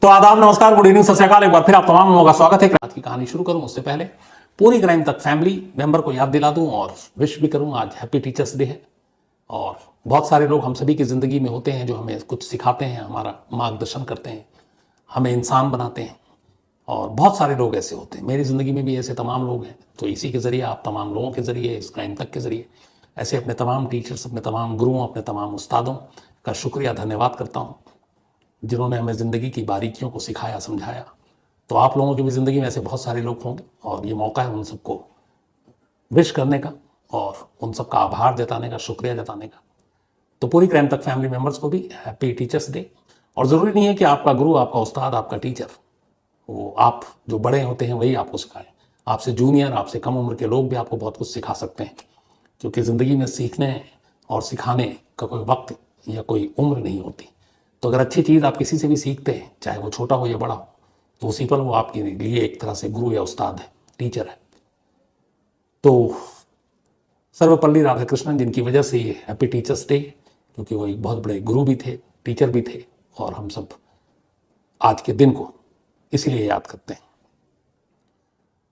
तो आदाब, नमस्कार, गुड इवनिंग, सत श्री अकाल। एक बार फिर आप तमाम लोगों का स्वागत है। आज की कहानी शुरू करूं उससे पहले पूरी क्राइम तक फैमिली मेंबर को याद दिला दूं और विश भी करूं। आज हैप्पी टीचर्स डे है और बहुत सारे लोग हम सभी की ज़िंदगी में होते हैं जो हमें कुछ सिखाते हैं, हमारा मार्गदर्शन करते हैं, हमें इंसान बनाते हैं। और बहुत सारे लोग ऐसे होते हैं, मेरी ज़िंदगी में भी ऐसे तमाम लोग हैं। तो इसी के ज़रिए, आप तमाम लोगों के ज़रिए, इस क्राइम तक के ज़रिए ऐसे अपने तमाम टीचर्स, अपने तमाम गुरुओं, अपने तमाम उस्तादों का शुक्रिया, धन्यवाद करता हूँ जिन्होंने हमें ज़िंदगी की बारीकियों को सिखाया, समझाया। तो आप लोगों की भी ज़िंदगी में ऐसे बहुत सारे लोग होंगे और ये मौका है उन सबको विश करने का और उन सबका आभार जताने का, शुक्रिया जताने का। तो पूरी क्राइम तक फैमिली मेम्बर्स को भी हैप्पी टीचर्स डे। और ज़रूरी नहीं है कि आपका गुरु, आपका उस्ताद, आपका टीचर, वो आप जो बड़े होते हैं वही आपको सिखाएं। आपसे जूनियर, आपसे कम उम्र के लोग भी आपको बहुत कुछ सिखा सकते हैं, क्योंकि ज़िंदगी में सीखने और सिखाने का कोई वक्त या कोई उम्र नहीं होती। तो अगर अच्छी चीज़ आप किसी से भी सीखते हैं, चाहे वो छोटा हो या बड़ा हो, तो उसी पर वो आपके लिए एक तरह से गुरु या उस्ताद है, टीचर है। तो सर्वपल्ली राधाकृष्णन, जिनकी वजह से ये हैप्पी टीचर्स डे, क्योंकि वो एक बहुत बड़े गुरु भी थे, टीचर भी थे, और हम सब आज के दिन को इसीलिए याद करते हैं।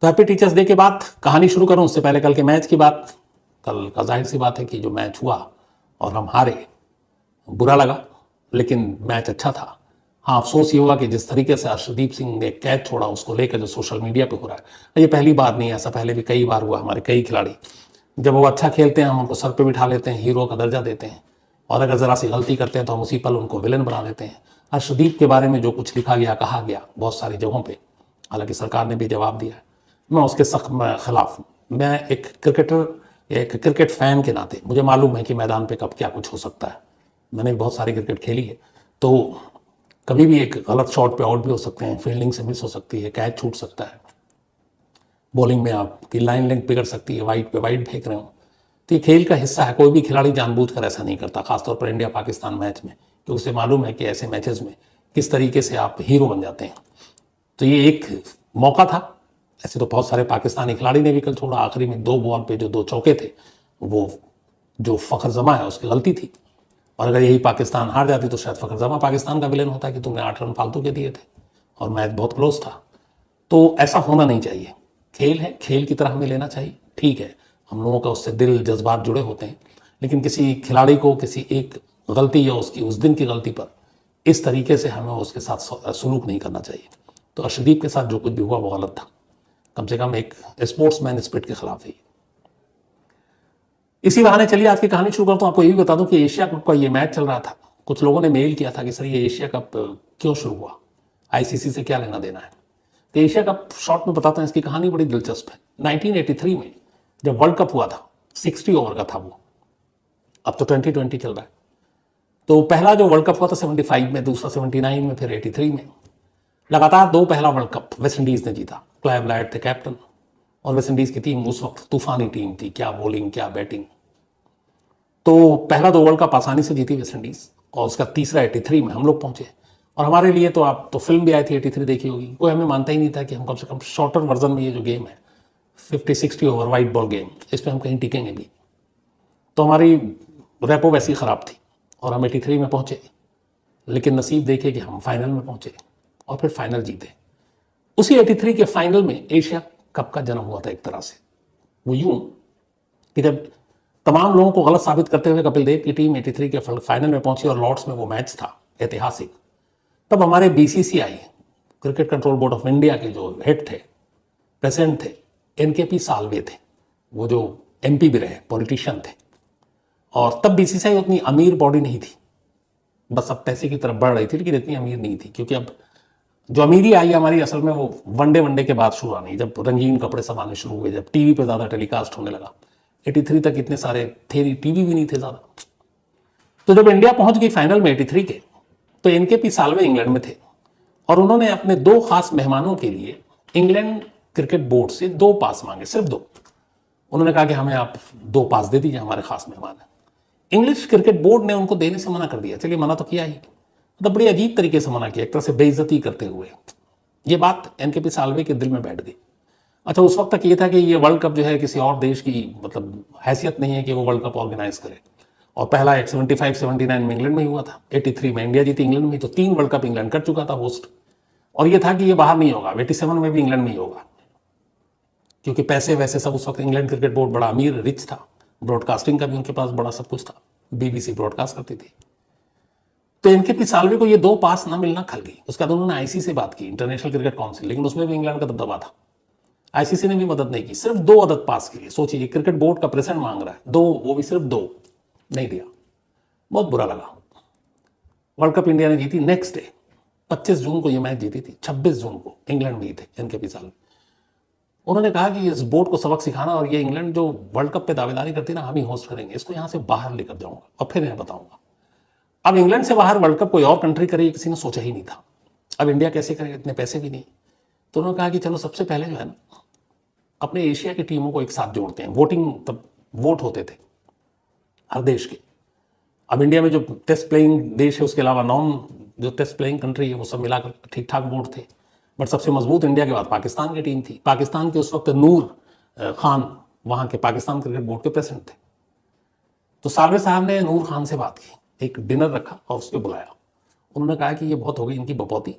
तो हैप्पी टीचर्स डे के बाद कहानी शुरू करूं उससे पहले कल के मैच की बात। कल का जाहिर सी बात है कि जो मैच हुआ और हम हारे, बुरा लगा, लेकिन मैच अच्छा था। हाँ, अफसोस ये हुआ कि जिस तरीके से अर्शदीप सिंह ने कैच छोड़ा, उसको लेकर जो सोशल मीडिया पे हो रहा है, ये पहली बार नहीं है, ऐसा पहले भी कई बार हुआ। हमारे कई खिलाड़ी जब वो अच्छा खेलते हैं हम उनको सर पे बिठा लेते हैं, हीरो का दर्जा देते हैं, और अगर ज़रा सी गलती करते हैं तो हम उसी पल उनको विलन बना देते हैं। अर्शदीप के बारे में जो कुछ लिखा गया, कहा गया बहुत सारी जगहों पर, हालांकि सरकार ने भी जवाब दिया है, मैं उसके सख्त खिलाफ हूँ। मैं एक क्रिकेटर, एक क्रिकेट फ़ैन के नाते मुझे मालूम है कि मैदान पे कब क्या कुछ हो सकता है। मैंने बहुत सारी क्रिकेट खेली है, तो कभी भी एक गलत शॉट पे आउट भी हो सकते हैं, फील्डिंग से मिस हो सकती है, कैच छूट सकता है, बॉलिंग में आपकी लाइन लेंथ बिगड़ सकती है, वाइड पे वाइड फेंक रहे हो। तो ये खेल का हिस्सा है, कोई भी खिलाड़ी जानबूझकर ऐसा नहीं करता, खासतौर पर इंडिया पाकिस्तान मैच में, क्योंकि उसे मालूम है कि ऐसे मैचेस में किस तरीके से आप हीरो बन जाते हैं। तो ये एक मौका था। ऐसे तो बहुत सारे पाकिस्तानी खिलाड़ी ने भी कल छोड़ा, आखिरी में 2 बॉल पे जो 2 चौके थे, वो जो फ़खर जमा है उसकी गलती थी। और अगर यही पाकिस्तान हार जाती तो शायद फ़खर जमा पाकिस्तान का विलेन होता कि तुमने 8 रन फालतू के दिए थे और मैच बहुत क्लोज था। तो ऐसा होना नहीं चाहिए। खेल है, खेल की तरह हमें लेना चाहिए। ठीक है, हम लोगों का उससे दिल, जज्बात जुड़े होते हैं, लेकिन किसी खिलाड़ी को किसी एक गलती या उसकी उस दिन की गलती पर इस तरीके से हमें उसके साथ सलूक नहीं करना चाहिए। तो अर्शदीप के साथ जो कुछ भी हुआ वो गलत था। कम से कम एक स्पोर्ट्समैन स्पिरिट के खिलाफ है। इसी बहाने चलिए आज की कहानी शुरू करता हूँ। आपको ये भी बता दूं कि एशिया कप का ये मैच चल रहा था। कुछ लोगों ने मेल किया था कि सर ये एशिया कप क्यों शुरू हुआ, आईसीसी से क्या लेना देना है। तो एशिया कप शॉर्ट में बताता हूँ, इसकी कहानी बड़ी दिलचस्प है। 1983 में जब वर्ल्ड कप हुआ था, 60 ओवर का था वो, अब तो 2020 चल रहा है। तो पहला जो वर्ल्ड कप हुआ था 75 में, दूसरा 79 में, फिर 83 में। लगातार 2 पहला वर्ल्ड कप वेस्ट इंडीज़ ने जीता। क्लाइव लायड थे कैप्टन, और वेस्ट इंडीज़ की टीम उस वक्त तूफानी टीम थी, क्या बॉलिंग क्या बैटिंग। तो पहला 2 वर्ल्ड कप आसानी से जीती वेस्ट इंडीज़, और उसका तीसरा 83 में हम लोग पहुंचे। और हमारे लिए तो आप तो फिल्म भी आई थी 83 देखी होगी, कोई हमें मानता ही नहीं था कि हम कम से कम शॉर्टर वर्जन में ये जो गेम है 50-60 ओवर वाइट बॉल गेम, इस पर हम कहीं टिकेंगे भी। तो हमारी रेपो वैसी ख़राब थी और हम 83 में पहुंचे, लेकिन नसीब देखिए कि हम फाइनल में पहुंचे और फिर फाइनल जीते। उसी 83 के फाइनल में एशिया कप का जन्म हुआ था एक तरह से। वो यूं कि जब तमाम लोगों को गलत साबित करते हुए कपिल देव की टीम 83 के फाइनल में पहुंची और लॉर्ड्स में वो मैच था ऐतिहासिक, तब हमारे BCCI, cricket control board of India के जो हेड थे, प्रेसिडेंट थे, एनकेपी साल्वे थे, वो जो एमपी भी रहे, पॉलिटिशियन थे। और तब बीसीसीआई उतनी अमीर बॉडी नहीं थी, बस अब पैसे की तरफ बढ़ रही थी, लेकिन इतनी अमीर नहीं थी, क्योंकि अब जो अमीरी आई हमारी असल में वो वनडे के बाद शुरू आनी, जब रंगीन कपड़े सब आने शुरू हुए, जब टीवी पे ज़्यादा टेलीकास्ट होने लगा। 83 तक इतने सारे थे, टीवी भी नहीं थे ज़्यादा। तो जब इंडिया पहुंच गई फाइनल में 83 के, तो एनकेपी साल्वे इंग्लैंड में थे और उन्होंने अपने 2 खास मेहमानों के लिए इंग्लैंड क्रिकेट बोर्ड से 2 पास मांगे, सिर्फ 2। उन्होंने कहा कि हमें आप 2 पास दे दीजिए, हमारे खास मेहमान हैं। इंग्लिश क्रिकेट बोर्ड ने उनको देने से मना कर दिया। चलिए, मना तो किया ही, मतलब बड़ी अजीब तरीके से मना किया, एक तरह से बेइज्जती करते हुए। ये बात एनकेपी साल्वे के दिल में बैठ गई। अच्छा, उस वक्त तक ये था कि ये वर्ल्ड कप जो है किसी और देश की मतलब हैसियत नहीं है कि वो वर्ल्ड कप ऑर्गेनाइज करे। और पहला एक 75-79 में इंग्लैंड में ही हुआ था, 83 में इंडिया जीती इंग्लैंड में, तो 3 वर्ल्ड कप इंग्लैंड कर चुका था होस्ट। और ये था कि ये बाहर नहीं होगा, 87 में भी इंग्लैंड में ही होगा, क्योंकि पैसे वैसे सब उस वक्त इंग्लैंड क्रिकेट बोर्ड बड़ा अमीर रिच था, ब्रॉडकास्टिंग का भी उनके पास बड़ा सब कुछ था, बीबीसी ब्रॉडकास्ट करती थी। तो इनके पिसालवे को ये 2 पास ना मिलना खल गई। उसके बाद उन्होंने आईसी से बात की, इंटरनेशनल क्रिकेट काउंसिल, लेकिन उसमें भी इंग्लैंड का दबदबा था, आईसीसी ने भी मदद नहीं की। सिर्फ 2 अदद पास के लिए, सोचिए क्रिकेट बोर्ड का प्रेसिडेंट मांग रहा है 2, वो भी सिर्फ 2 नहीं दिया। बहुत बुरा लगा। वर्ल्ड कप इंडिया ने जीती। नेक्स्ट डे 25 जून को ये मैच जीती थी, 26 जून को इंग्लैंड में ही थे इनके पिसालवे। उन्होंने कहा कि इस बोर्ड को सबक सिखाना, और ये इंग्लैंड जो वर्ल्ड कप पे दावेदारी करती है ना, हम ही होस्ट करेंगे, इसको यहां से बाहर लेकर जाऊंगा और फिर इन्हें बताऊंगा। अब इंग्लैंड से बाहर वर्ल्ड कप कोई और कंट्री करे, किसी ने सोचा ही नहीं था। अब इंडिया कैसे करेगा, इतने पैसे भी नहीं। तो उन्होंने कहा कि चलो सबसे पहले जो है ना, अपने एशिया की टीमों को एक साथ जोड़ते हैं। वोटिंग, तब वोट होते थे हर देश के। अब इंडिया में जो टेस्ट प्लेइंग देश है, उसके अलावा नॉन जो टेस्ट प्लेइंग कंट्री है, वो सब मिलाकर ठीक ठाक वोट थे। बट सबसे मजबूत इंडिया के बाद पाकिस्तान की टीम थी। पाकिस्तान के उस वक्त नूर खान वहां के पाकिस्तान क्रिकेट बोर्ड के प्रेसिडेंट थे। तो सालवे साहब ने नूर खान से बात की, एक डिनर रखा और उसको बुलाया। उन्होंने कहा कि ये बहुत हो गई इनकी बपौती,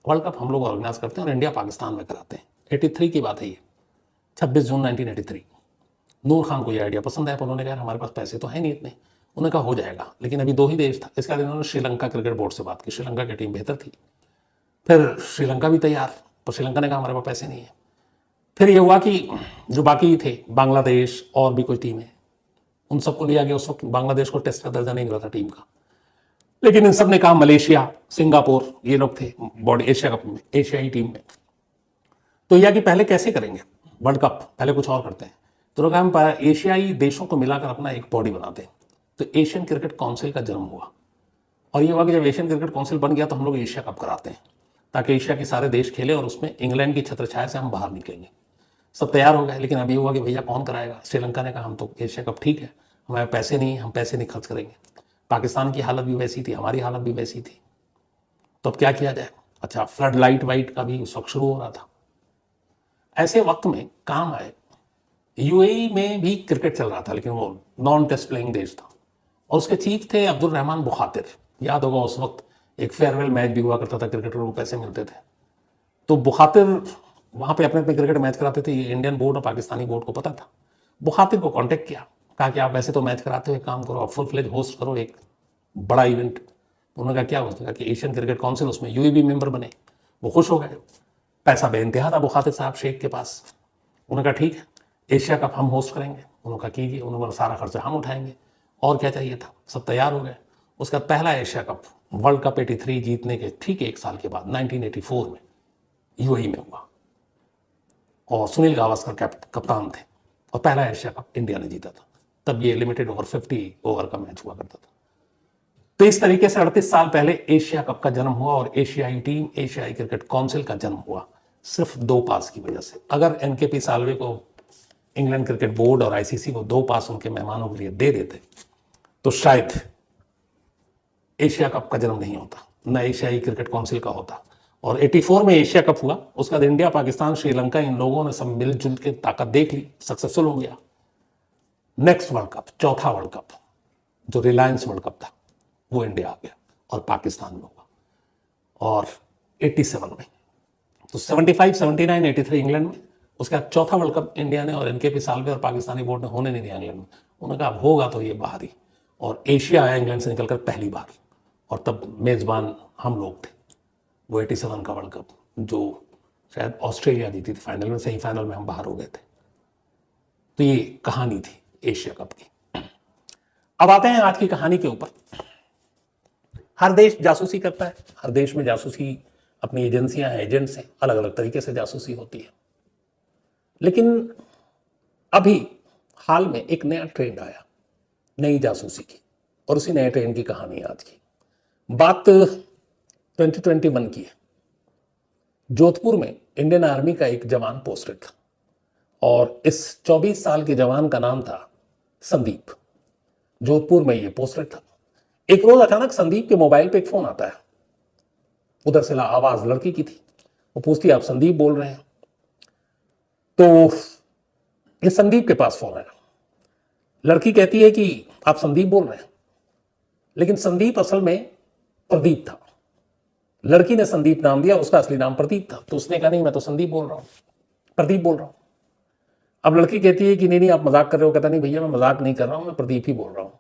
वर्ल्ड कप हम लोग ऑर्गेनाइज करते हैं और इंडिया पाकिस्तान में कराते हैं। 83 की बात है ये, 26 जून 1983। नूर खान को ये आइडिया पसंद आया, पर उन्होंने कहा हमारे पास पैसे तो है नहीं इतने। उन्होंने कहा हो जाएगा, लेकिन अभी 2 ही देश था। इसके बाद इन्होंने श्रीलंका क्रिकेट बोर्ड से बात की, श्रीलंका की टीम बेहतर थी। फिर श्रीलंका भी तैयार, पर श्रीलंका ने कहा हमारे पास पैसे नहीं है। फिर ये हुआ कि जो बाकी थे, बांग्लादेश और भी कोई टीम है, उन सबको लिया गया। उस वक्त बांग्लादेश को टेस्ट का दर्जा नहीं मिला था टीम का, लेकिन इन सब ने कहा, मलेशिया, सिंगापुर, ये लोग थे बॉडी एशिया कप में, एशियाई टीम में। तो यह कि पहले कैसे करेंगे वर्ल्ड कप, पहले कुछ और करते हैं। तो उन्होंने कहा हम एशियाई देशों को मिलाकर अपना एक बॉडी बनाते हैं। तो एशियन क्रिकेट काउंसिल का जन्म हुआ, और ये हुआ कि जब एशियन क्रिकेट काउंसिल बन गया तो हम लोग एशिया कप कराते हैं, ताकि एशिया के सारे देश खेले और उसमें इंग्लैंड की छत्रछाया से हम बाहर निकलेंगे। सब तैयार हो गए, लेकिन अभी हुआ कि भैया कौन कराएगा। श्रीलंका ने कहा हम तो एशिया कप ठीक है, हमारे पैसे नहीं, हम पैसे नहीं खर्च करेंगे। पाकिस्तान की हालत भी वैसी थी, हमारी हालत भी वैसी थी। तो अब क्या किया जाए। अच्छा, फ्लड लाइट वाइट का भी उस वक्त शुरू हो रहा था। ऐसे वक्त में काम आए, यूएई में भी क्रिकेट चल रहा था, लेकिन वो नॉन टेस्ट प्लेइंग देश था, और उसके चीफ थे अब्दुल रहमान बुखातिर। याद होगा उस वक्त एक फेयरवेल मैच भी हुआ करता था, क्रिकेटर को पैसे मिलते थे। तो बुखातिर वहां पे अपने अपने क्रिकेट मैच कराते थे। ये इंडियन बोर्ड और पाकिस्तानी बोर्ड को पता था। बुखातिर को कांटेक्ट किया, कहा कि आप वैसे तो मैच कराते हो, एक काम करो, आप फुल फ्लेज होस्ट करो एक बड़ा इवेंट। उन्होंने कहा क्या। उसने कहा कि एशियन क्रिकेट काउंसिल, उसमें यूएई भी मेंबर बने। वो खुश हो गए। पैसा बेइंतहा था बुखातिर साहब शेख के पास। उन्होंने कहा ठीक है, एशिया कप हम होस्ट करेंगे। उन्होंने कहा कीजिए। उन्होंने सारा खर्चा हम उठाएंगे, और क्या चाहिए था। सब तैयार हो गए। उसका पहला एशिया कप, वर्ल्ड कप 83 जीतने के ठीक 1 साल के बाद 1984 में यूएई में हुआ, और सुनील गावस्कर कप्तान थे, और पहला एशिया कप इंडिया ने जीता था। तब ये लिमिटेड ओवर 50 ओवर का मैच हुआ करता था। तो इस तरीके से 38 साल पहले एशिया कप का जन्म हुआ, और एशियाई टीम, एशियाई क्रिकेट काउंसिल का जन्म हुआ सिर्फ 2 पास की वजह से। अगर एनकेपी साल्वे को, इंग्लैंड क्रिकेट बोर्ड और आईसीसी को 2 पास उनके मेहमानों के लिए दे देते, तो शायद एशिया कप का जन्म नहीं होता, न एशियाई क्रिकेट काउंसिल का होता। और 84 में एशिया कप हुआ। उसके बाद इंडिया, पाकिस्तान, श्रीलंका, इन लोगों ने सब मिलजुल के ताकत देख ली, सक्सेसफुल हो गया। नेक्स्ट वर्ल्ड कप, चौथा वर्ल्ड कप, जो रिलायंस वर्ल्ड कप था, वो इंडिया आ गया और पाकिस्तान में हुआ, और 87 में। तो 75, 79, 83 इंग्लैंड में। उसके बाद चौथा वर्ल्ड कप इंडिया ने, और एनकेपी साल्वे और पाकिस्तानी बोर्ड ने होने नहीं दिया इंग्लैंड में। उन्होंने कहा होगा तो ये बाहर ही, और एशिया आया इंग्लैंड से निकलकर पहली बार, और तब मेजबान हम लोग थे। वो 87 का वर्ल्ड कप, जो शायद ऑस्ट्रेलिया जीती थी फाइनल में, सेमीफाइनल में हम बाहर हो गए थे। तो ये कहानी थी एशिया कप की। अब आते हैं आज की कहानी के ऊपर। हर देश जासूसी करता है, हर देश में जासूसी, अपनी एजेंसियां हैं, एजेंट्स हैं, अलग अलग तरीके से जासूसी होती है। लेकिन अभी हाल में एक नया ट्रेंड आया, नई जासूसी की, और उसी नए ट्रेंड की कहानी आज की। बात 2021 की है। जोधपुर में इंडियन आर्मी का एक जवान पोस्टेड था, और इस 24 साल के जवान का नाम था संदीप। जोधपुर में ये पोस्टेड था। एक रोज अचानक संदीप के मोबाइल पे एक फोन आता है। उधर से आवाज लड़की की थी। वो पूछती है आप संदीप बोल रहे हैं? तो ये संदीप के पास फोन आया। लड़की कहती है कि आप संदीप बोल रहे हैं, लेकिन संदीप असल में प्रदीप था। लड़की ने संदीप नाम दिया, उसका असली नाम प्रदीप था। तो उसने कहा नहीं मैं तो संदीप बोल रहा हूँ, प्रदीप बोल रहा हूँ। अब लड़की कहती है कि नहीं नहीं आप मजाक कर रहे हो। कहता नहीं भैया मैं मजाक नहीं कर रहा हूँ, मैं प्रदीप ही बोल रहा हूँ।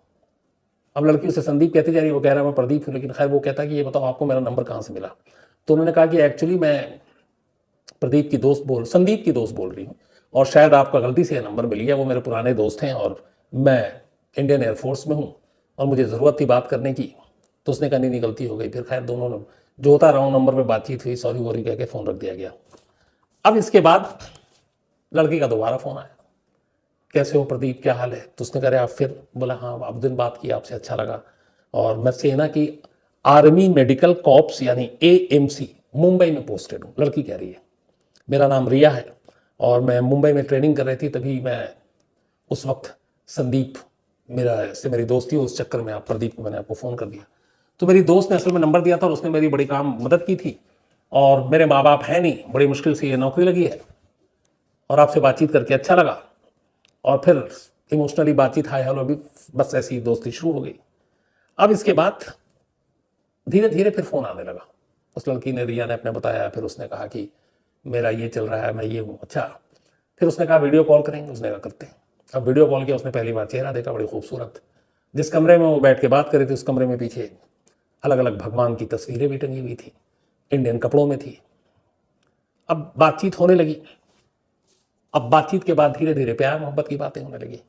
अब लड़की उसे संदीप कहती जा रही है, वो कह रहा है मैं प्रदीप हूँ। लेकिन खैर वो कहता है कि ये बताओ आपको मेरा नंबर कहाँ से मिला। तो उन्होंने कहा कि एक्चुअली मैं संदीप की दोस्त बोल रही हूँ, और शायद आपका गलती से नंबर मिल गया। वो मेरे पुराने दोस्त हैं और मैं इंडियन एयरफोर्स में हूँ और मुझे ज़रूरत थी बात करने की। तो उसने कहा नहीं गलती हो गई। फिर खैर दोनों ने जो होता रहा नंबर पे बातचीत हुई, सॉरी वॉरी कह के फ़ोन रख दिया गया। अब इसके बाद लड़की का दोबारा फ़ोन आया, कैसे हो प्रदीप, क्या हाल है। तो उसने कहा आप फिर। बोला हाँ अब दिन बात की आपसे, अच्छा लगा। और मैं सेना की आर्मी मेडिकल कॉप्स यानी AMC मुंबई में पोस्टेड हूँ। लड़की कह रही है मेरा नाम रिया है और मैं मुंबई में ट्रेनिंग कर रही थी, तभी मैं उस वक्त संदीप मेरी दोस्ती हो, उस चक्कर में आप प्रदीप को मैंने आपको फ़ोन कर दिया। तो मेरी दोस्त ने असल में नंबर दिया था और उसने मेरी बड़ी काम मदद की थी। और मेरे माँ बाप हैं नहीं, बड़ी मुश्किल से ये नौकरी लगी है और आपसे बातचीत करके अच्छा लगा। और फिर इमोशनली बातचीत हाय हेलो भी, बस ऐसी दोस्ती शुरू हो गई। अब इसके बाद धीरे धीरे फिर फ़ोन आने लगा। उस लड़की ने, रिया ने अपने बताया। फिर उसने कहा कि मेरा ये चल रहा है, मैं ये हूँ। अच्छा, फिर उसने कहा वीडियो कॉल करेंगे। उसने कहा करते हैं। अब वीडियो कॉल किया, उसने पहली बार चेहरा देखा, बड़ी खूबसूरत। जिस कमरे में वो बैठ के बात कर रही थी उस कमरे में पीछे अलग अलग भगवान की तस्वीरें भी टंगी हुई थी, इंडियन कपड़ों में थी। अब बातचीत होने लगी। अब बातचीत के बाद धीरे धीरे प्यार मोहब्बत की बातें होने लगी।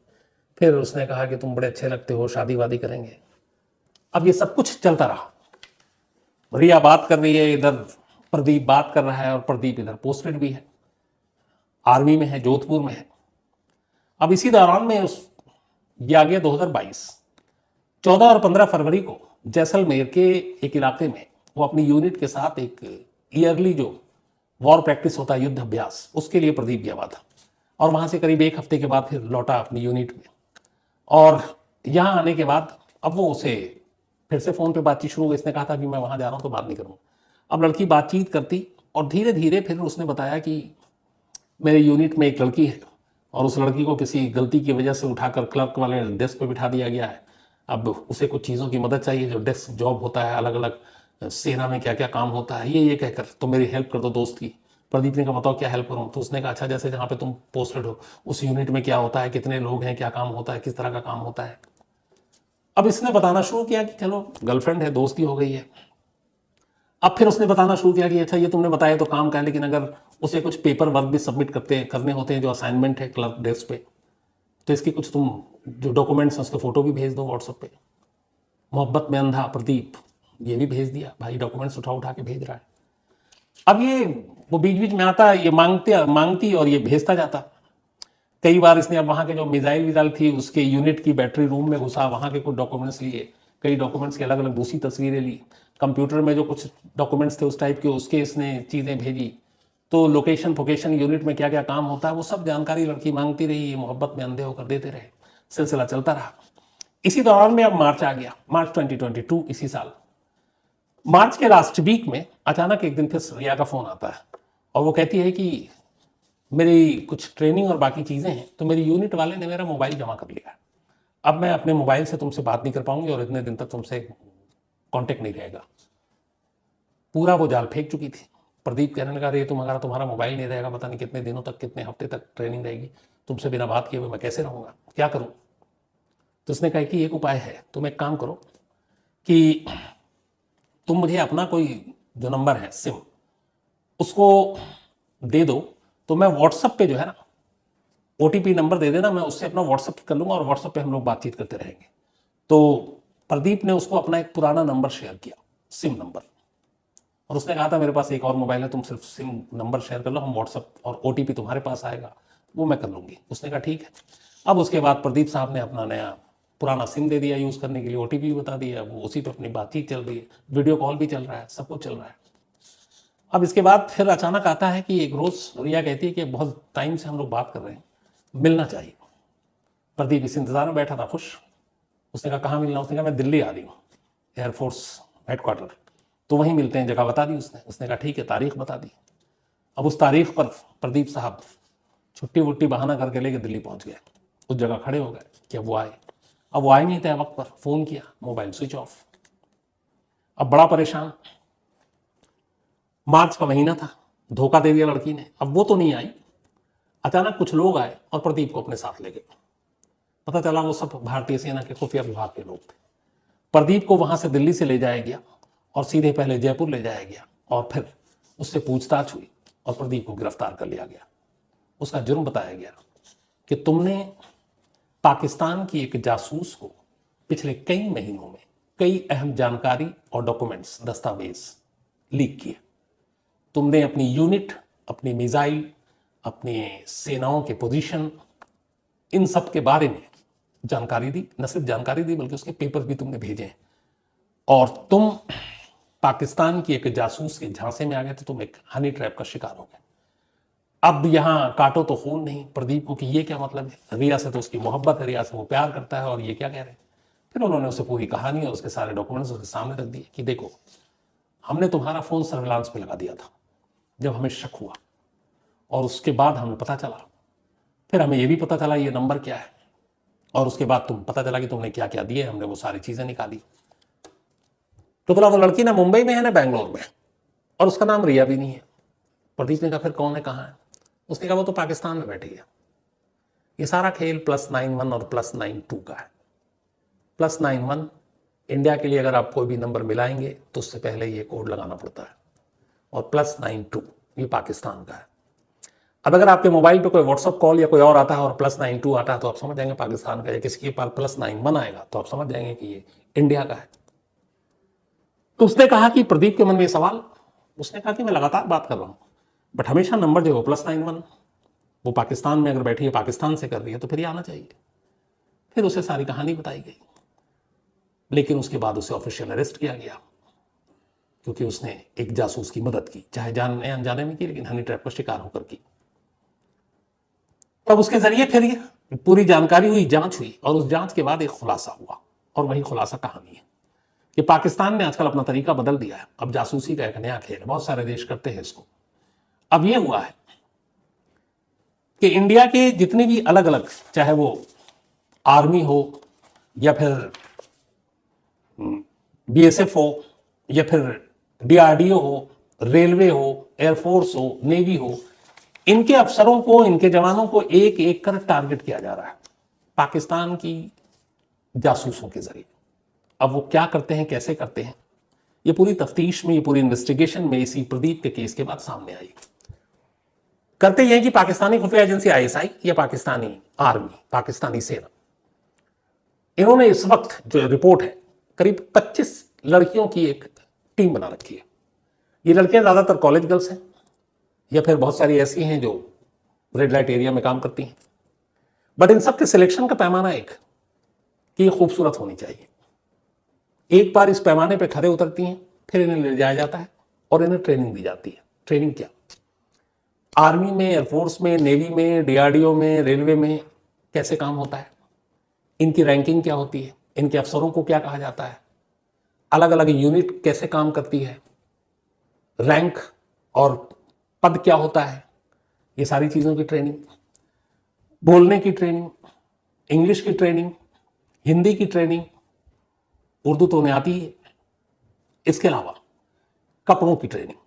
फिर उसने कहा कि तुम बड़े अच्छे लगते हो, शादी वादी करेंगे। अब ये सब कुछ चलता रहा। रिया बात कर रही है, इधर प्रदीप बात कर रहा है, और प्रदीप इधर पोस्टेड भी है, आर्मी में है, जोधपुर में है। अब इसी दौरान में ये आ गया 2022। 14 और 15 फरवरी को जैसलमेर के एक इलाके में वो अपनी यूनिट के साथ एक ईयरली जो वॉर प्रैक्टिस होता है, युद्ध अभ्यास, उसके लिए प्रदीप गया हुआ था। और वहां से करीब एक हफ्ते के बाद फिर लौटा अपनी यूनिट में। और यहाँ आने के बाद अब वो उसे फिर से फ़ोन पे बातचीत शुरू हो गई। इसने कहा था कि मैं वहाँ जा रहा हूँ तो बात नहीं करूँगा। अब लड़की बातचीत करती और धीरे धीरे फिर उसने बताया कि मेरे यूनिट में एक लड़की है और उस लड़की को किसी गलती की वजह से उठाकर क्लर्क वाले डेस्क पे बिठा दिया गया है। अब उसे कुछ चीज़ों की मदद चाहिए, जो डेस्क जॉब होता है, अलग अलग सेना में क्या क्या काम होता है, ये कहकर तो मेरी हेल्प कर दो दोस्त की। प्रदीप ने कहा बताओ क्या हेल्प करूँ। तो उसने कहा अच्छा जैसे जहाँ पे तुम पोस्टेड हो उस यूनिट में क्या होता है, कितने लोग हैं, क्या काम होता है, किस तरह का काम होता है। अब इसने बताना शुरू किया कि चलो गर्लफ्रेंड है, दोस्ती हो गई है। अब फिर उसने बताना शुरू किया कि अच्छा ये तुमने बताया तो काम का है, लेकिन अगर उसे कुछ पेपर वर्क भी सबमिट करने होते हैं, जो असाइनमेंट है क्लर्क डेस्क पे, तो इसकी कुछ तुम जो डॉक्यूमेंट्स हैं उसके फोटो भी भेज दो व्हाट्सएप पे। मोहब्बत में अंधा प्रदीप ये भी भेज दिया, भाई डॉक्यूमेंट्स उठा उठा के भेज रहा है। अब ये वो बीच बीच में आता, ये मांगती और ये भेजता जाता। कई बार इसने अब वहाँ के जो मिसाइल थी उसके यूनिट की बैटरी रूम में घुसा, वहाँ के कुछ डॉक्यूमेंट्स लिए, कई डॉक्यूमेंट्स की अलग अलग दूसरी तस्वीरें ली, कंप्यूटर में जो कुछ डॉक्यूमेंट्स थे उस टाइप के उसके इसने चीज़ें भेजी। तो लोकेशन फोकेशन यूनिट में क्या क्या काम होता है वो सब जानकारी लड़की मांगती रही, मोहब्बत में अंधे होकर देते रहे, सिलसिला चलता रहा। इसी दौरान में अब मार्च आ गया, मार्च 2022 इसी साल। मार्च के लास्ट वीक में अचानक एक दिन फिर रिया का फ़ोन आता है और वो कहती है कि मेरी कुछ ट्रेनिंग और बाकी चीज़ें हैं, तो मेरी यूनिट वाले ने मेरा मोबाइल जमा कर लिया है। अब मैं अपने मोबाइल से तुमसे बात नहीं कर पाऊंगी और इतने दिन तक तुमसे कांटेक्ट नहीं रहेगा। पूरा वो जाल फेंक चुकी थी। प्रदीप कहने लगा रे तुम्हारा मोबाइल नहीं रहेगा, पता नहीं कितने दिनों तक, कितने हफ्ते तक ट्रेनिंग रहेगी, तुमसे बिना बात किए हुए मैं कैसे रहूँगा, क्या करूँ। तो उसने कहा कि एक उपाय है, तुम एक काम करो कि तुम मुझे अपना कोई जो नंबर है सिम उसको दे दो, तो मैं व्हाट्सएप पे जो है ना OTP नंबर दे देना, मैं उससे अपना व्हाट्सएप कर लूँगा और व्हाट्सएप पे हम लोग बातचीत करते रहेंगे। तो प्रदीप ने उसको अपना एक पुराना नंबर शेयर किया, सिम नंबर, और उसने कहा था मेरे पास एक और मोबाइल है, तुम सिर्फ सिम नंबर शेयर कर लो, हम व्हाट्सएप और OTP तुम्हारे पास आएगा वो मैं कर लूँगी। उसने कहा ठीक है। अब उसके बाद प्रदीप साहब ने अपना नया पुराना सिम दे दिया यूज़ करने के लिए, OTP भी बता दिया, वो उसी पर अपनी बातचीत चल रही है, वीडियो कॉल भी चल रहा है, सब कुछ चल रहा है। अब इसके बाद फिर अचानक आता है कि एक रोज़ रिया कहती है कि बहुत टाइम से हम लोग बात कर रहे हैं, मिलना चाहिए। प्रदीप इस इंतजार में बैठा था खुश। उसने कहा कहाँ मिलना। उसने कहा मैं दिल्ली आ रही हूँ, एयरफोर्स हेडक्वार्टर, तो वहीं मिलते हैं। जगह बता दी उसने कहा ठीक है, तारीख बता दी। अब उस तारीख पर प्रदीप साहब छुट्टी वुट्टी बहाना करके लेके दिल्ली पहुंच गए, उस जगह खड़े हो गए कि अब वो आए। अब वो आए नहीं थे वक्त पर, फ़ोन किया, मोबाइल स्विच ऑफ। अब बड़ा परेशान। मार्च का महीना था, धोखा दे दिया लड़की ने। अब वो तो नहीं आई, अचानक कुछ लोग आए और प्रदीप को अपने साथ ले गए। पता चला वो सब भारतीय सेना के खुफिया विभाग के लोग थे। प्रदीप को वहां से दिल्ली से ले जाया गया और सीधे पहले जयपुर ले जाया गया और फिर उससे पूछताछ हुई और प्रदीप को गिरफ्तार कर लिया गया। उसका जुर्म बताया गया कि तुमने पाकिस्तान की एक जासूस को पिछले कई महीनों में कई अहम जानकारी और डॉक्यूमेंट्स, दस्तावेज लीक किए। तुमने अपनी यूनिट, अपनी मिसाइल, अपने सेनाओं के पोजीशन, इन सब के बारे में जानकारी दी। न सिर्फ जानकारी दी बल्कि उसके पेपर भी तुमने भेजे हैं। और तुम पाकिस्तान की एक जासूस के झांसे में आ गए, तो तुम एक हनी ट्रैप का शिकार हो गए। अब यहां काटो तो खून नहीं प्रदीप को कि ये क्या मतलब है, रिया से तो उसकी मोहब्बत है, रिया से वो प्यार करता है और ये क्या कह रहे हैं। फिर उन्होंने उसे पूरी कहानी और उसके सारे डॉक्यूमेंट्स उसके सामने रख दिए कि देखो, हमने तुम्हारा फोन सर्विलांस पे लगा दिया था जब हमें शक हुआ, और उसके बाद हमें पता चला, फिर हमें ये भी पता चला ये नंबर क्या है, और उसके बाद तुम पता चला कि तुमने क्या क्या दिए, हमने वो सारी चीजें निकाली। तो बोला वो लड़की ना मुंबई में है ना बैंगलोर में, और उसका नाम रिया भी नहीं है। प्रदीप ने कहा फिर कौन है, कहाँ है? उसने कहा वो तो पाकिस्तान में बैठी है। ये सारा खेल +91 और +92 का है। +91 इंडिया के लिए अगर आप कोई भी नंबर मिलाएंगे तो उससे पहले ये कोड लगाना पड़ता है, और +92 ये पाकिस्तान का है। अब अगर आपके मोबाइल पे कोई व्हाट्सअप कॉल या कोई और आता है और +92 आता है तो आप समझ जाएंगे पाकिस्तान का है। किसी के पास +91 आएगा तो आप समझ जाएंगे कि ये इंडिया का है। तो उसने कहा कि प्रदीप के मन में सवाल, उसने कहा कि मैं लगातार बात कर रहा हूं, बट हमेशा नंबर जो है +91, वो पाकिस्तान में अगर बैठी है, पाकिस्तान से कर रही है, तो फिर ये आना चाहिए। फिर उसे सारी कहानी बताई गई, लेकिन उसके बाद उसे ऑफिशियल अरेस्ट किया गया क्योंकि उसने एक जासूस की मदद की, चाहे जानने अनजाने में की, लेकिन हनी ट्रैप का शिकार होकर की। तब उसके जरिए फिर ये पूरी जानकारी हुई, जांच हुई, और उस जांच के बाद एक खुलासा हुआ, और वही खुलासा कहानी है कि पाकिस्तान ने आजकल अपना तरीका बदल दिया है। अब जासूसी का एक नया खेल है, बहुत सारे देश करते हैं इसको। अब यह हुआ है कि इंडिया के जितने भी अलग अलग, चाहे वो आर्मी हो या फिर बीएसएफ हो या फिर डीआरडीओ हो, रेलवे हो, एयरफोर्स हो, नेवी हो, इनके अफसरों को, इनके जवानों को एक एक कर टारगेट किया जा रहा है पाकिस्तान की जासूसों के जरिए। अब वो क्या करते हैं, कैसे करते हैं, ये पूरी तफ्तीश में, ये पूरी इन्वेस्टिगेशन में इसी प्रदीप के केस के बाद सामने आई। करते ये कि पाकिस्तानी खुफिया एजेंसी आईएसआई या पाकिस्तानी आर्मी, पाकिस्तानी सेना, इन्होंने इस वक्त जो रिपोर्ट है करीब 25 लड़कियों की एक टीम बना रखी है। ये लड़कियां ज्यादातर कॉलेज गर्ल्स हैं या फिर बहुत सारी ऐसी हैं जो रेड लाइट एरिया में काम करती हैं, बट इन सब के सिलेक्शन का पैमाना एक कि ये खूबसूरत होनी चाहिए। एक बार इस पैमाने पे खड़े उतरती हैं, फिर इन्हें ले जाया जाता है और इन्हें ट्रेनिंग दी जाती है। ट्रेनिंग क्या? आर्मी में, एयरफोर्स में, नेवी में, डीआरडीओ में, रेलवे में कैसे काम होता है, इनकी रैंकिंग क्या होती है, इनके अफसरों को क्या कहा जाता है, अलग अलग यूनिट कैसे काम करती है, रैंक और पद क्या होता है, ये सारी चीज़ों की ट्रेनिंग, बोलने की ट्रेनिंग, इंग्लिश की ट्रेनिंग, हिंदी की ट्रेनिंग, उर्दू तो उन्हें आती है, इसके अलावा कपड़ों की ट्रेनिंग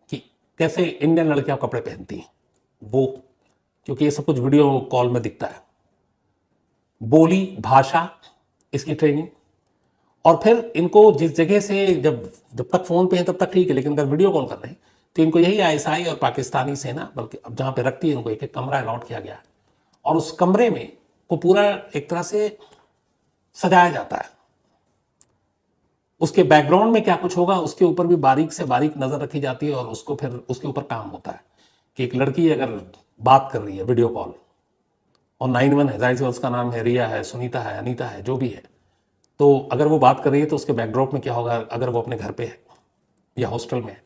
कि कैसे इंडियन लड़कियां कपड़े पहनती हैं वो, क्योंकि ये सब कुछ वीडियो कॉल में दिखता है, बोली भाषा, इसकी ट्रेनिंग। और फिर इनको जिस जगह से, जब तक फोन पे हैं तब तक ठीक है, लेकिन अगर वीडियो कॉल कर रहे हैं तो इनको यही आईएसआई और पाकिस्तानी सेना, बल्कि अब जहां पे रखती है, इनको एक एक कमरा अलॉट किया गया है, और उस कमरे में को पूरा एक तरह से सजाया जाता है। उसके बैकग्राउंड में क्या कुछ होगा उसके ऊपर भी बारीक से बारीक नजर रखी जाती है, और उसको फिर उसके ऊपर काम होता है कि एक लड़की अगर बात कर रही है वीडियो कॉल और 91 है, जाहिर सी उसका नाम है, रिया है, सुनीता है, अनीता है, जो भी है, तो अगर वो बात कर रही है तो उसके बैकड्रॉप में क्या होगा, अगर वो अपने घर पे है या हॉस्टल में है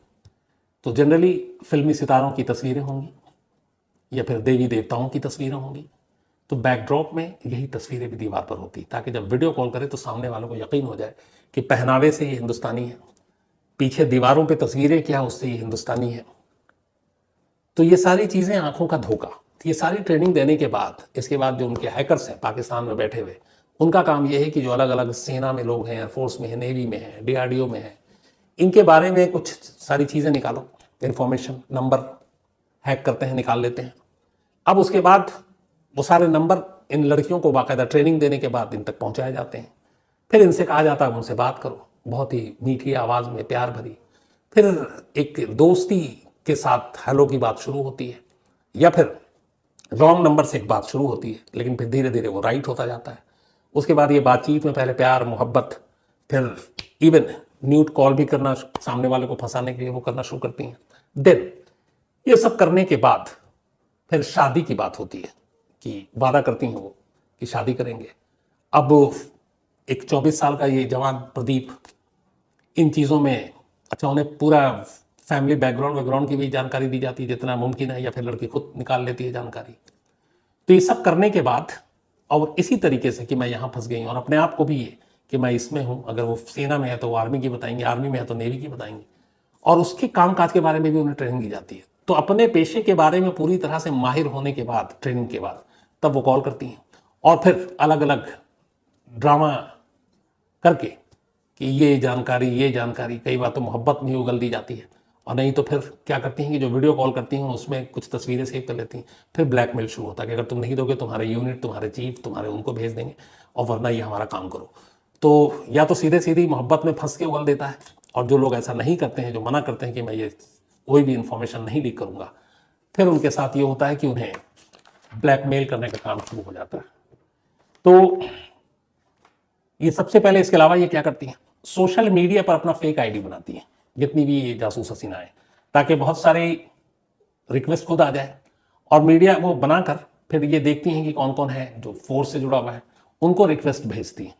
तो जनरली फिल्मी सितारों की तस्वीरें होंगी या फिर देवी देवताओं की तस्वीरें होंगी। तो बैकड्रॉप में यही तस्वीरें भी दीवार पर होती, ताकि जब वीडियो कॉल करे तो सामने वालों को यकीन हो जाए कि पहनावे से ये हिंदुस्तानी है, पीछे दीवारों पे तस्वीरें क्या उससे ये हिंदुस्तानी है। तो ये सारी चीज़ें आंखों का धोखा। ये सारी ट्रेनिंग देने के बाद, इसके बाद जो उनके हैकर्स हैं पाकिस्तान में बैठे हुए, उनका काम यह है कि जो अलग अलग सेना में लोग हैं, एयरफोर्स में है, नेवी में है, डीआरडीओ में है, इनके बारे में कुछ सारी चीज़ें निकालो, इंफॉर्मेशन, नंबर हैक करते हैं, निकाल लेते हैं। अब उसके बाद वो सारे नंबर इन लड़कियों को बाकायदा ट्रेनिंग देने के बाद इन तक पहुंचाए जाते हैं। फिर इनसे कहा जाता है उनसे बात करो, बहुत ही मीठी आवाज़ में, प्यार भरी। फिर एक दोस्ती के साथ हेलो की बात शुरू होती है, या फिर रॉन्ग नंबर से एक बात शुरू होती है, लेकिन फिर धीरे धीरे वो राइट होता जाता है। उसके बाद ये बातचीत में पहले प्यार, मोहब्बत, फिर इवन न्यूड कॉल भी करना, सामने वाले को फंसाने के लिए वो करना शुरू करती हैं। देन ये सब करने के बाद फिर शादी की बात होती है कि वादा करती हैं वो कि शादी करेंगे। अब एक 24 साल का ये जवान प्रदीप इन चीज़ों में, अच्छा उन्हें पूरा फैमिली बैकग्राउंड की भी जानकारी दी जाती है जितना मुमकिन है, या फिर लड़की खुद निकाल लेती है जानकारी। तो ये सब करने के बाद और इसी तरीके से कि मैं यहाँ फंस गई, और अपने आप को भी ये कि मैं इसमें हूँ, अगर वो सेना में है तो वो आर्मी की बताएंगे, आर्मी में है तो नेवी की बताएंगे, और उसके कामकाज के बारे में भी उन्हें ट्रेनिंग दी जाती है। तो अपने पेशे के बारे में पूरी तरह से माहिर होने के बाद, ट्रेनिंग के बाद, तब वो कॉल करती हैं और फिर अलग अलग ड्रामा करके कि ये जानकारी कई बार तो मोहब्बत में उगल दी जाती है, और नहीं तो फिर क्या करती हैं कि जो वीडियो कॉल करती हैं उसमें कुछ तस्वीरें सेव कर लेती हैं। फिर ब्लैकमेल शुरू होता है कि अगर तुम नहीं दोगे तुम्हारे यूनिट, तुम्हारे चीफ, तुम्हारे उनको भेज देंगे, और वरना ये हमारा काम करो। तो या तो सीधे सीधी मोहब्बत में फंस के उगल देता है, और जो लोग ऐसा नहीं करते हैं, जो मना करते हैं कि मैं ये कोई भी इंफॉर्मेशन नहीं लीक करूँगा, फिर उनके साथ ये होता है कि उन्हें ब्लैकमेल करने का काम शुरू हो जाता है। तो ये सबसे पहले, इसके अलावा ये क्या करती हैं, सोशल मीडिया पर अपना फेक आईडी बनाती हैं, जितनी भी ये जासूस हसीनाएं, ताकि बहुत सारे रिक्वेस्ट खुद आ जाए, और मीडिया वो बनाकर फिर ये देखती हैं कि कौन कौन है जो फोर्स से जुड़ा हुआ है, उनको रिक्वेस्ट भेजती हैं।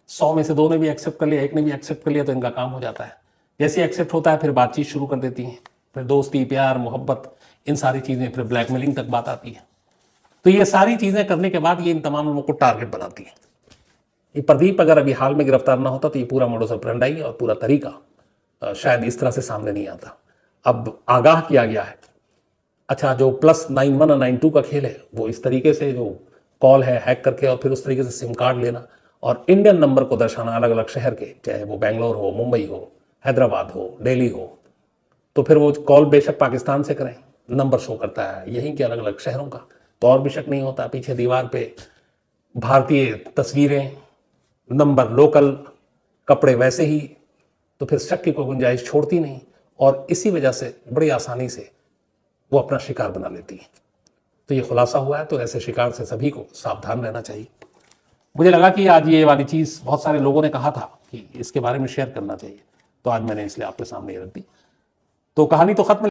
100 में से 2 ने भी एक्सेप्ट कर लिया, 1 ने भी एक्सेप्ट कर लिया, तो इनका काम हो जाता है। जैसे एक्सेप्ट होता है फिर बातचीत शुरू कर देती हैं, फिर दोस्ती, प्यार, मोहब्बत, इन सारी चीज़ें, फिर ब्लैकमेलिंग तक बात आती है। तो ये सारी चीज़ें करने के बाद ये इन तमाम लोगों को टारगेट बनाती है। ये प्रदीप अगर अभी हाल में गिरफ्तार ना होता तो ये पूरा मोडस ऑपरेंडी और पूरा तरीका शायद इस तरह से सामने नहीं आता। अब आगाह किया गया है। अच्छा, जो +91 और 92 का खेल है, वो इस तरीके से जो कॉल है हैक करके, और फिर उस तरीके से सिम कार्ड लेना और इंडियन नंबर को दर्शाना अलग अलग शहर के, चाहे वो बेंगलोर हो, मुंबई हो, हैदराबाद हो, दिल्ली हो, तो फिर वो कॉल बेशक पाकिस्तान से करें, नंबर शो करता है यहीं के अलग अलग शहरों का, तो और भी शक नहीं होता। पीछे दीवार पे भारतीय तस्वीरें, नंबर लोकल, कपड़े वैसे ही, तो फिर शक की कोई गुंजाइश छोड़ती नहीं, और इसी वजह से बड़ी आसानी से वो अपना शिकार बना लेती है। तो ये खुलासा हुआ है, तो ऐसे शिकार से सभी को सावधान रहना चाहिए। मुझे लगा कि आज ये वाली चीज़ बहुत सारे लोगों ने कहा था कि इसके बारे में शेयर करना चाहिए, तो आज मैंने इसलिए आपके सामने रख दी। तो कहानी तो खत्म